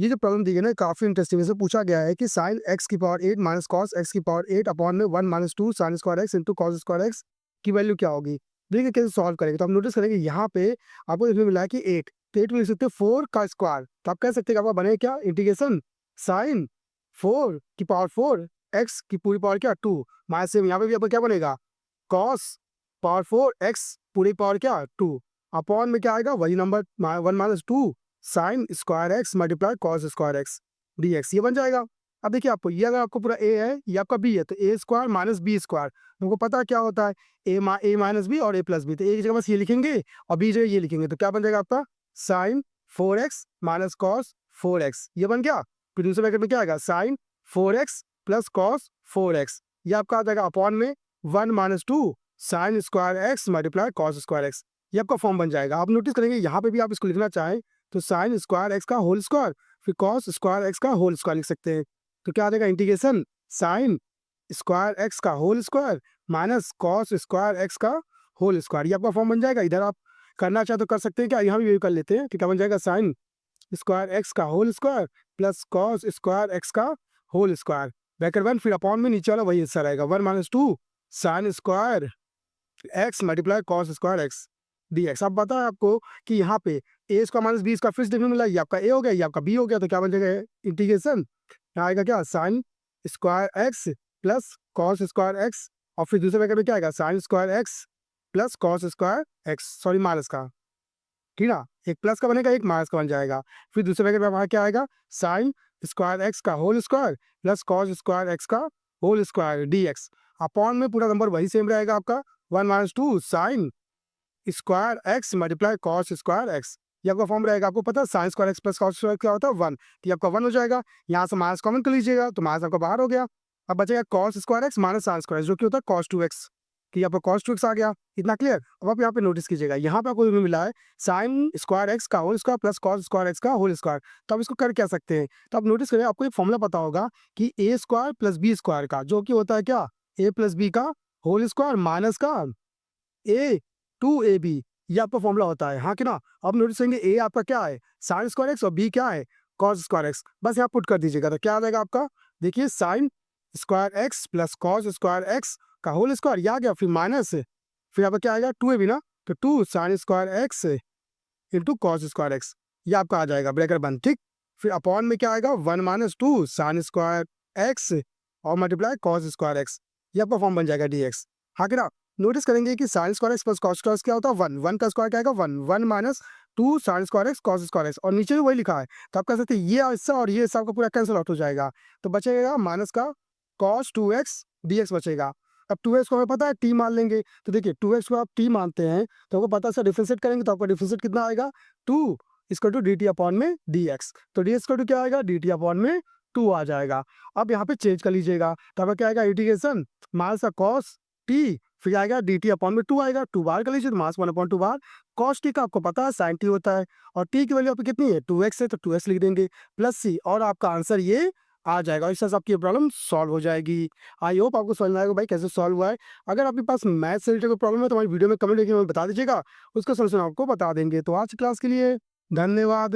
ये जो प्रॉब्लम दी गई ना काफ़ी इंटरेस्टिंग है। इसमें पूछा गया है कि sin x की पावर 8 माइनस cos x की पावर 8 अपॉन में 1 minus 2 sin square x into cos square x की वैल्यू क्या होगी? देखिए कैसे सॉल्व करेंगे। तो आप नोटिस करेंगे यहाँ पे आपको देखने को मिला है कि 8 तो 8 को लिख सकते हैं 4 का स्क्वायर। तो आप कह सकते हैं कि आपका बनेगा क्या इंटीग्रेशन sin 4 की पावर 4 x की पूरी पावर क्या 2 माइनस सेम यहाँ पे भी आपका क्या बनेगा cos पावर 4 x पूरी पावर क्या 2 अपॉन में क्या आएगा वही number 1 minus 2 sine square x multiply cos square x D x ये बन जाएगा। अब देखिए आपको ये अगर आपको पूरा ए है ये आपका बी है तो ए स्क्वायर माइनस बी स्क्वायर हमको पता है क्या होता है ए माइनस बी और ए प्लस बी तो ए की जगह बस ये लिखेंगे और बी जगह ये लिखेंगे तो क्या बन जाएगा आपका sign 4x minus cos 4x ये बन गया। फिर दूसरे ब्रैकेट में क्या आएगा sign 4x plus cos 4x ये आपका आ जाएगा अपॉन में 1 minus 2 sine square x multiply cos square x ये आपका फॉर्म बन जाएगा। आप नोटिस करेंगे यहाँ पे भी आप इसको लिखना चाहें तो साइन स्क्वायर एक्स का होल स्क्वायर फिर कॉस स्क्वायर एक्स का होल स्क्वायर लिख सकते हैं। तो क्या आ जाएगा इंटीग्रेशन साइन स्क्वायर एक्स का whole square minus cos square x का होल स्क्वायर ये आपका फॉर्म बन जाएगा। इधर आप करना चाहे तो कर सकते हैं क्या यहाँ भी कर लेते हैं कि क्या बन जाएगा साइन स्क्वायर एक्स का whole square plus cos square x का होल स्क्वायर ब्रैकेट 1 फिर अपॉन में नीचे वाला वही हिस्सा रहेगा 1 minus 2 sine square x multiply cos square x D x. अब पता है आपको कि यहाँ पे ए स्क्वायर माइनस बी स्क्वायर फिर से देखने को मिला ये आपका ए हो गया ये आपका बी हो गया तो क्या बन जाएगा इंटीग्रेशन यहाँ आएगा क्या sign square x plus cos square x और फिर दूसरे ब्रैकेट में क्या आएगा sine square x plus cos square x sorry minus का ठीक ना एक प्लस का बनेगा एक माइनस का बन जाएगा। फिर दूसरे ब्रैकेट में हमारा क्या आएगा साइन स्क्वायर एक्स का whole square plus cos square x का whole square d x upon में पूरा नंबर वही सेम रहेगा आपका 1 minus 2 sine square x multiply cos square x ये आपका फॉर्म रहेगा। आपको पता है sine square x plus cos square क्या होता है 1 तो ये आपका 1 हो जाएगा। यहाँ से माइनस कॉमन कर लीजिएगा तो माइनस आपका बाहर हो गया। अब बचेगा cos square x minus sine square जो कि होता है कॉस 2x कि आपका कॉस 2x आ गया। इतना क्लियर। अब आप यहाँ पे नोटिस कीजिएगा यहाँ पे आपको मिला है साइन स्क्वायर एक्स का whole square plus cos square x का होल स्क्वायर तो आप इसको कर क्या सकते हैं तो आप नोटिस करें आपको एक फॉर्मूला पता होगा कि ए स्क्वायर प्लस बी स्क्वायर का जो कि होता है क्या ए प्लस बी का होल स्क्वायर माइनस का ए टू ए बी ये आपका फॉर्मूला होता है हाँ कि ना। अब नोटिस करेंगे ए आपका क्या है साइन स्क्वायर एक्स और बी क्या है कॉस स्क्वायर एक्स बस यहाँ पुट कर दीजिएगा तो क्या आ जाएगा आपका देखिए sign square x plus cos square x का होल स्क्वायर ये आ गया फिर माइनस फिर आपका क्या आएगा 2 ए बी ना तो 2 sine square x into cos square x ये आपका आ जाएगा ब्रैकेट बंद ठीक। फिर अपॉन में क्या आएगा 1 माइनस 2 साइन स्क्वायर एक्स और मल्टीप्लाई कॉस स्क्वायर एक्स ये आपका फॉर्म बन जाएगा डी एक्स हाँ कि ना। नोटिस करेंगे कि sign square x plus cos square x क्या होता है 1 1 का स्क्वायर क्या आएगा 1 1 minus 2 sine square x cos square x और नीचे भी वही लिखा है तो आप कह सकते हैं ये हिस्सा और ये हिस्सा आपका पूरा कैंसिल आउट हो जाएगा तो बचेगा माइनस का कॉस 2x dx बचेगा। अब 2x को हमें पता है t मान लेंगे तो देखिए 2x को आप t मानते हैं तो आपको पता है डिफरेंशिएट करेंगे तो आपका डिफरेंशिएट कितना आएगा 2 इसको टू डी टी अपॉन में dx तो dx को टू क्या आएगा डी टी अपॉन में 2 आ जाएगा। अब यहाँ पे चेंज कर लीजिएगा तो आपका क्या आएगा इंटीग्रेशन माइनस का कॉस t फिर आएगा डी टी अपॉन में 2 आएगा 2 बार कर लीजिए तो माइनस 1/2 बार कॉस टी का आपको पता है साइन टी होता है और टी की वैल्यू आपकी कितनी है 2x है तो 2x लिख देंगे प्लस सी और आपका आंसर ये आ जाएगा। इससे आपकी प्रॉब्लम सॉल्व हो जाएगी। आई होप आपको समझ में आएगा भाई कैसे सॉल्व हुआ है। अगर आपके पास मैथ से रिलेटेड कोई प्रॉब्लम है तो हमारी वीडियो में कमेंट करके हमें बता दीजिएगा उसका सलूशन आपको बता देंगे। तो आज की क्लास के लिए धन्यवाद।